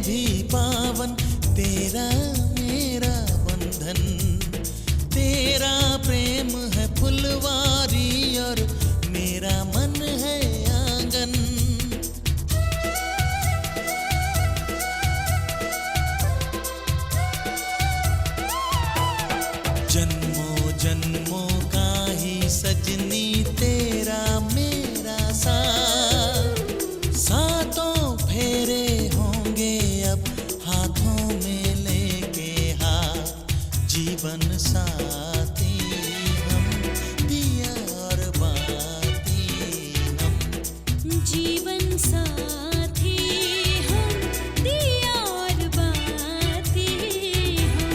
भी पावन तेरा मेरा बंधन। तेरा प्रेम है फुलवारी और मेरा मन है आंगन। जन्मों जन्मों का ही सजनी तेरा मेरा साथ। सातों फेरे होंगे अब हाथों में लेके हाथ। जीवन साथी हम दिया और बाती हम। जीवन साथी हम दिया और बाती हम।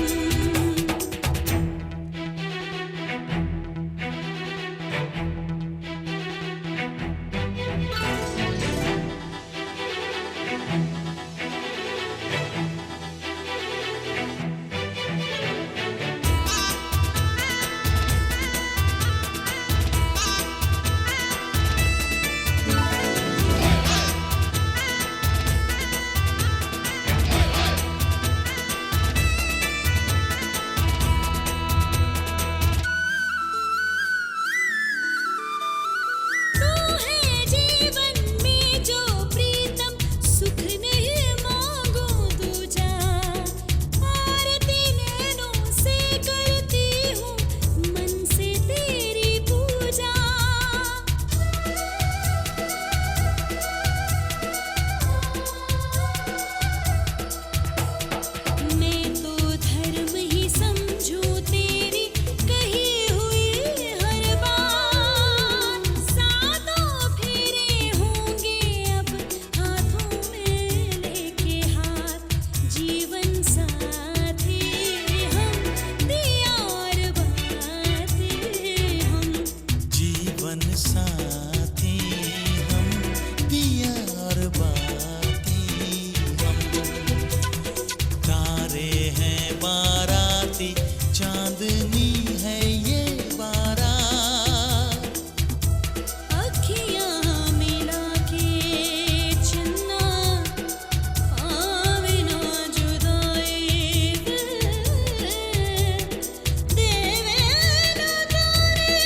साथी हम दिया और बाती हम। तारे हैं बाराती चांदनी है ये बारात। अखियाँ मिला के चन्ना आवे ना जुदाई देवे ना तारे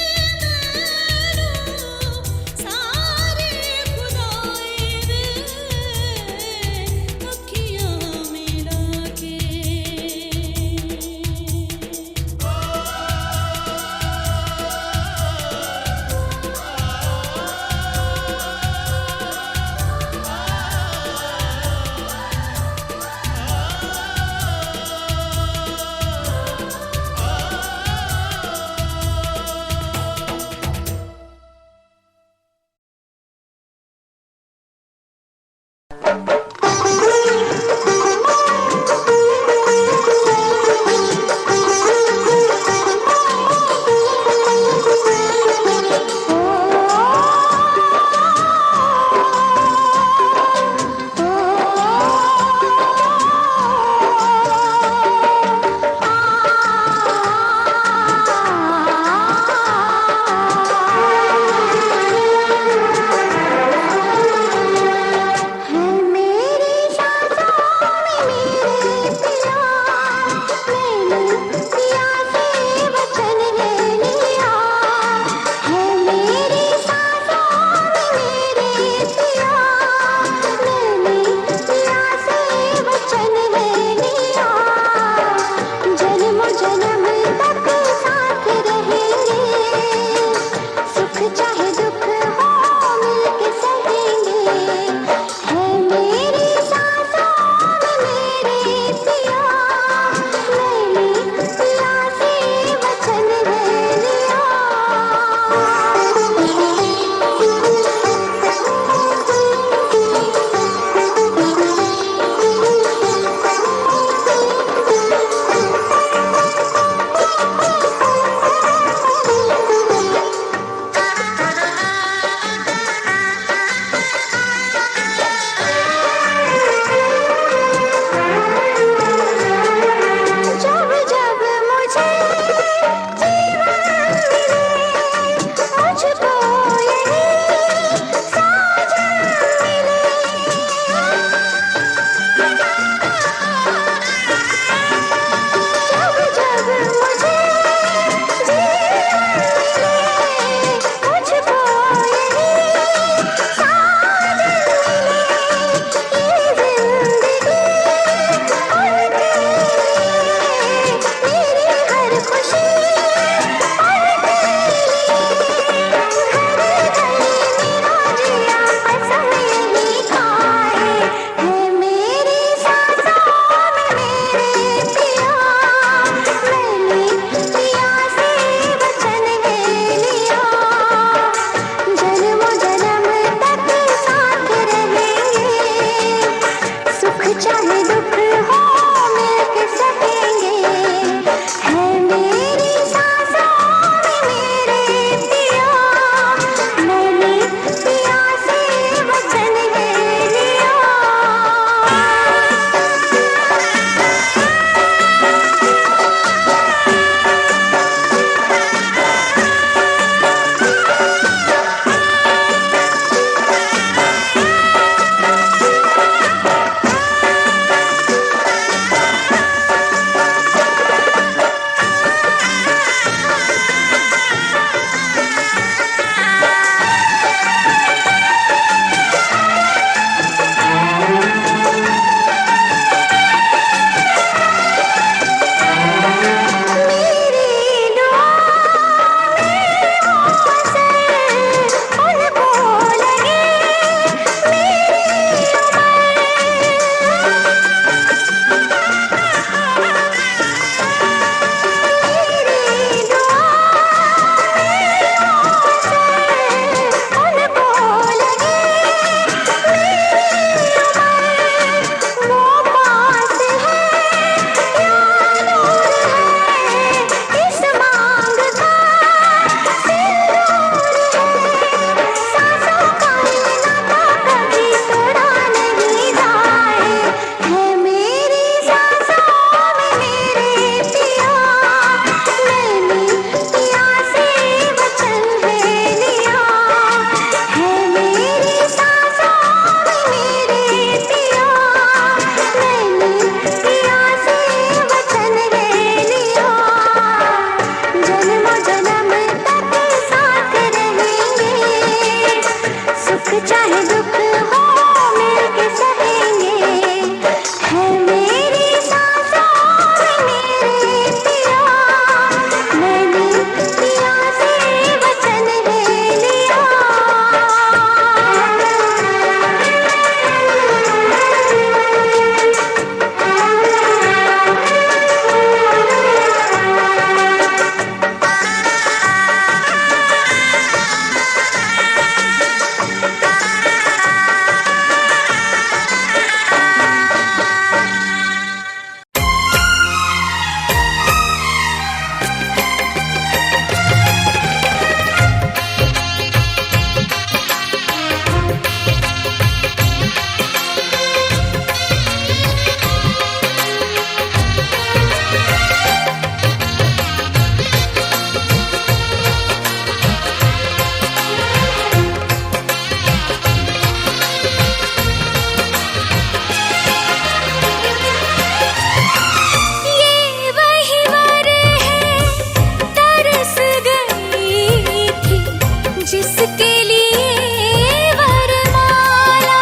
किसके लिए वरमाला।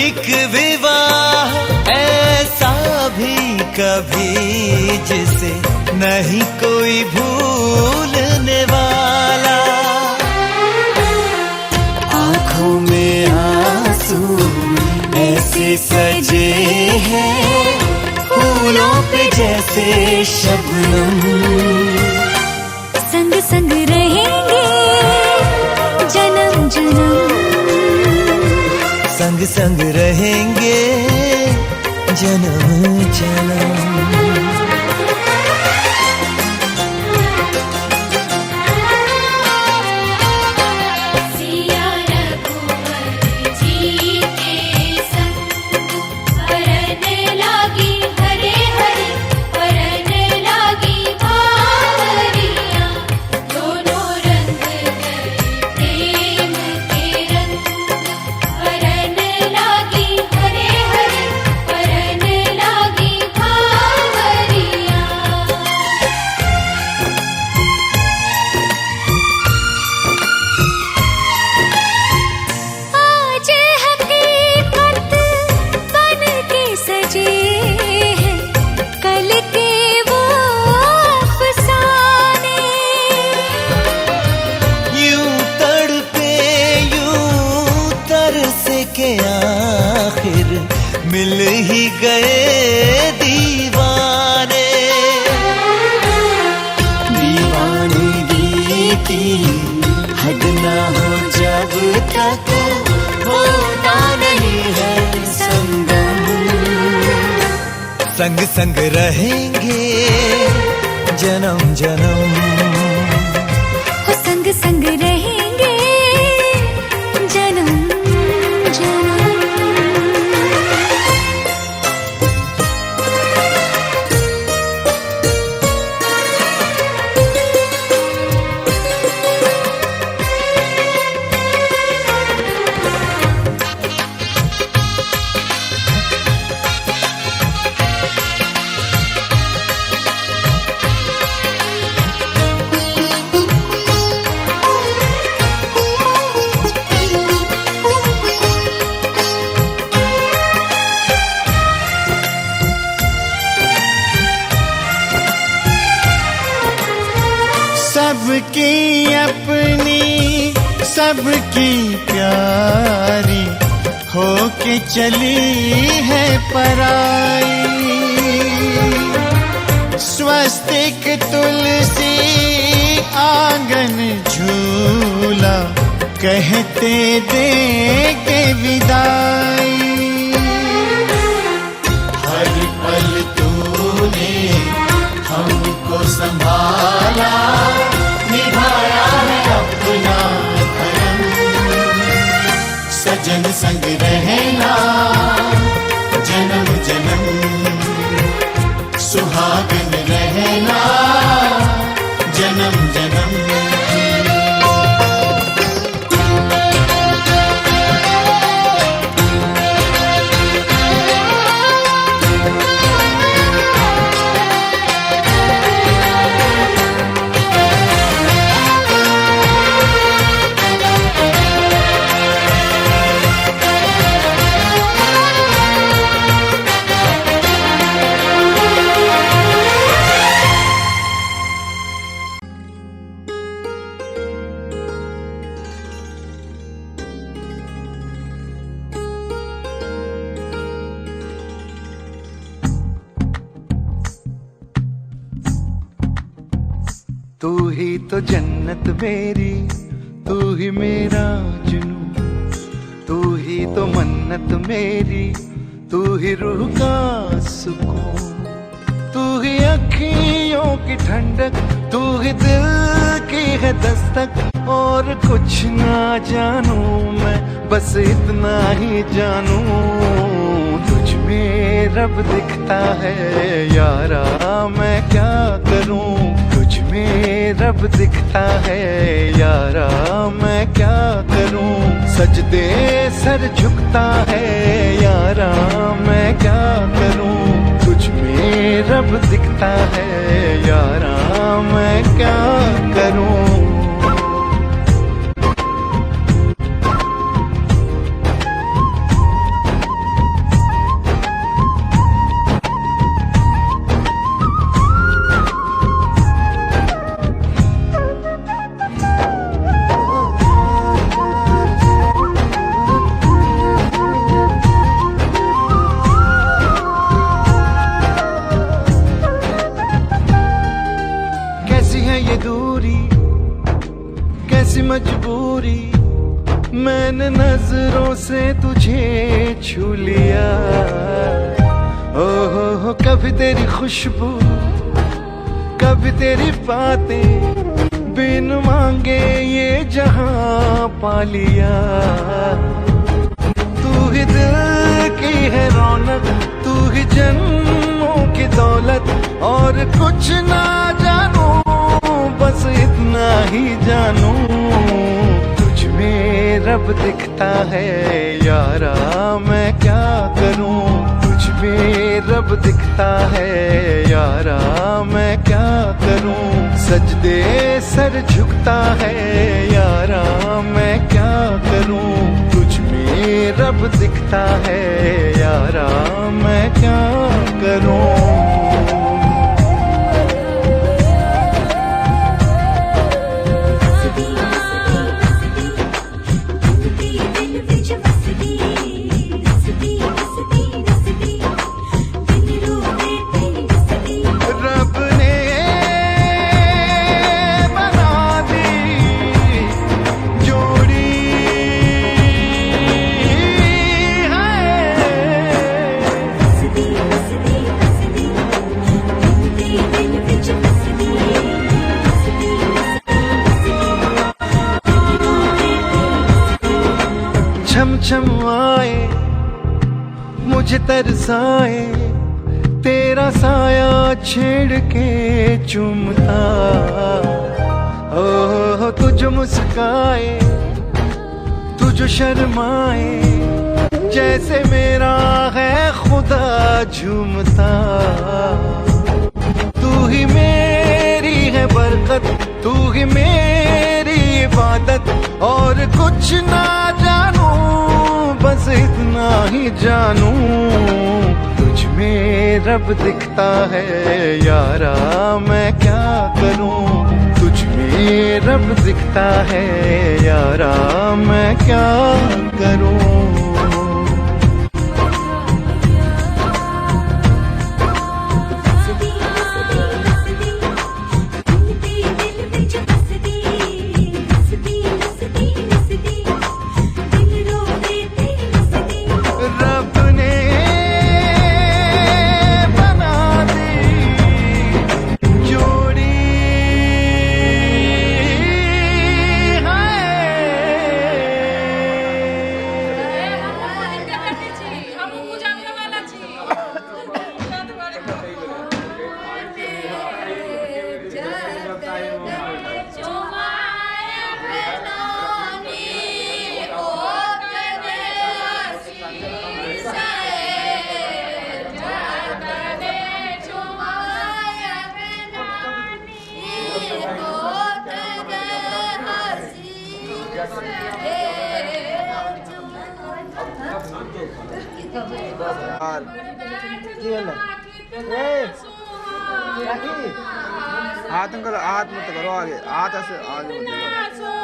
एक विवाह ऐसा भी कभी जिसे नहीं कोई भूलने वाला। आंखों में आंसू ऐसे सजे हैं फूलों पे जैसे शबनम। संग संग रहेंगे जन्म जन्म। संग संग रहेंगे जन्म जन्म। के आखिर मिल ही गए दीवाने। दीवानगी की हद ना हो जब तक होता नहीं है संगम। संग संग रहेंगे जन्म जन्म। हो संग संग रहेंगे जन्म जन्म। सबकी अपनी सबकी प्यारी होके चली है पराई। स्वस्तिक तुलसी आंगन झूला कहते देंगे विदाई। हर पल तूने हमको संभाला निभाया है अपना धर्म। सजन संग रहना जन्म जन्म। सुहागन रहना जन्म जन्म। तू ही तो जन्नत मेरी, तू ही मेरा जुनून, तू ही तो मन्नत मेरी, तू ही रूह का सुकून, तू ही अखियों की ठंडक, तू ही दिल की है दस्तक। और कुछ ना जानू मैं, बस इतना ही जानू तुझ में रब दिखता है यारा, मैं क्या करूं। तुझ में रब दिखता है यारा, मैं क्या करूं। सजदे सर झुकता है यारा, मैं क्या करूं। तुझ में रब दिखता है यारा, मैं क्या करूं। कैसी मजबूरी, मैंने नजरों से तुझे छू लिया। ओहो कभी तेरी खुशबू, कभी तेरी बातें, बिन मांगे ये जहां पा लिया। तू ही दिल की है रौनक, तू ही जन्मों की दौलत, और कुछ ना जानू बस इतना ही जानू, तुझ में रब दिखता है यारा मैं क्या करूं। तुझ में रब दिखता है यारा मैं क्या करूं। सजदे सर झुकता है यारा मैं क्या करूं। तुझ में रब दिखता है यारा मैं क्या करूं। छम छम आए मुझे तरसाए, तेरा साया छेड़ के चूमता। ओह तुझ मुस्काए, तुझ शर्माए, जैसे मेरा है खुदा झूमता। तू ही मेरी है बरकत, तू ही मेरी इबादत, और कुछ ना जानू बस इतना ही जानू। तुझ में रब दिखता है यारा मैं क्या करूं। तुझ में रब दिखता है यारा मैं क्या करूं। हाथ करो, हाथ मत करो आगे, हाथ ऐसे आगे मत करो।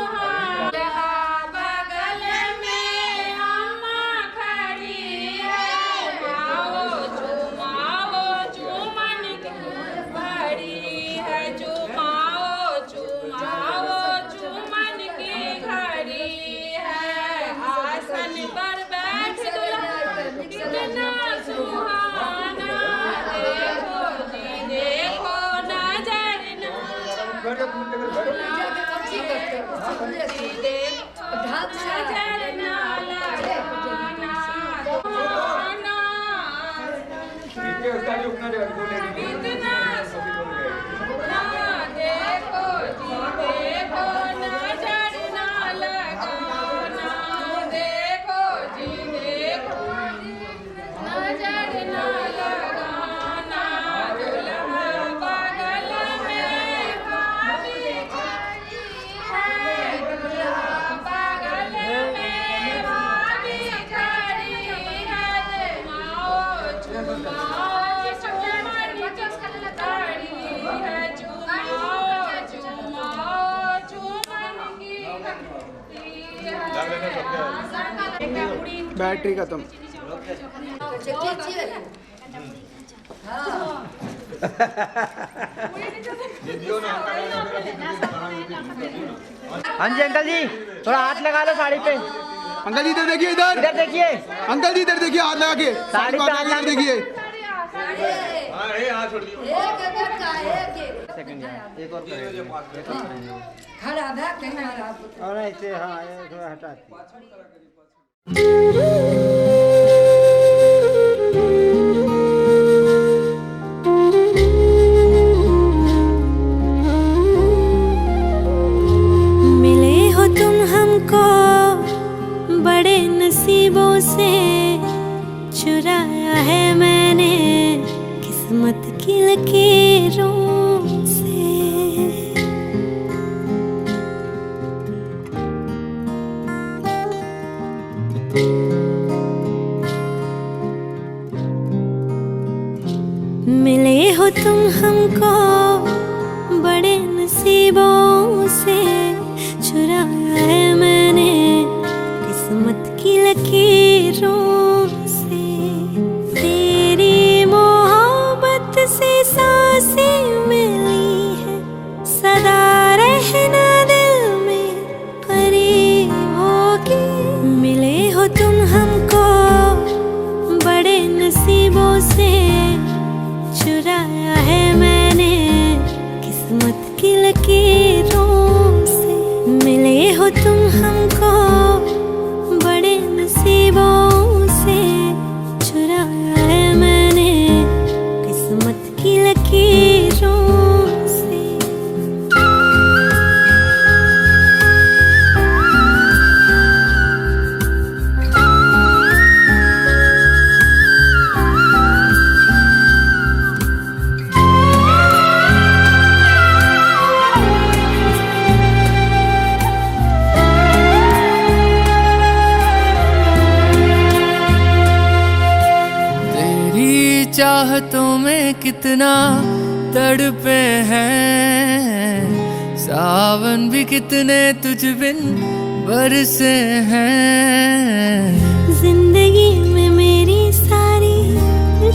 बैटरी खत्म। हाँ जी अंकल जी, थोड़ा हाथ लगा लो साड़ी पे। अंकल जी इधर देखिए, इधर इधर देखिए, अंकल जी इधर देखिए, हाथ लगा के साड़ी पे हाथ लगा के देखिए। सेकंड यार, एक और करेंगे, और ऐसे हाँ ये थोड़ा हटाती मिले हो तुम हमको बड़े नसीबों से, चुराया है मैंने किस्मत की लकीरों से। मिले हो तुम हमको बड़े नसीबों से, चुराया है मैंने किस्मत की लकीरों से। तेरी मोहब्बत से सांसें मिली है, सदा रहना दिल में करीब होगी। मिले हो तुम हमको बड़े नसीबों से, चुराया है मैंने किस्मत की लकीरों से। मिले हो तुम हमको बड़े नसीबों से, चुराया है मैंने किस्मत की लकीरों से। तेरी चाहतों में कितना तड़पे हैं, सावन भी कितने तुझ बिन बरसे हैं। जिंदगी में मेरी सारी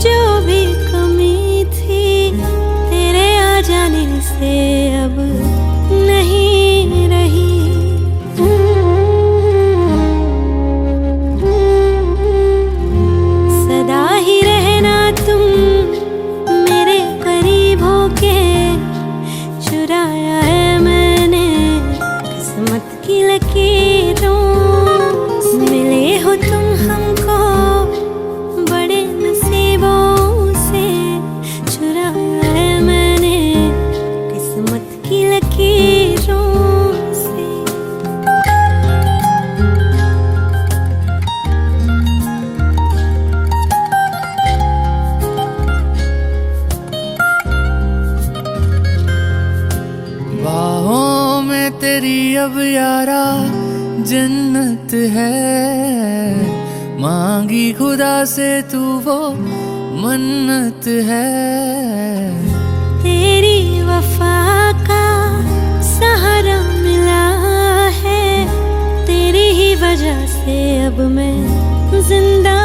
जो भी कमी थी, तेरे आ जाने से अब नहीं रही। सदा ही रहना तुम मेरे करीब होके, चुराया है मैंने किस्मत की लकीरों से। मिले हो तुम हमको बड़े नसीबों से, चुराया है मैंने किस्मत की लकीरों से। बाहों में तेरी अब यारा जन्नत है, मांगी खुदा से तू वो मन्नत है। तेरी वफा का सहारा मिला है, तेरी ही वजह से अब मैं जिंदा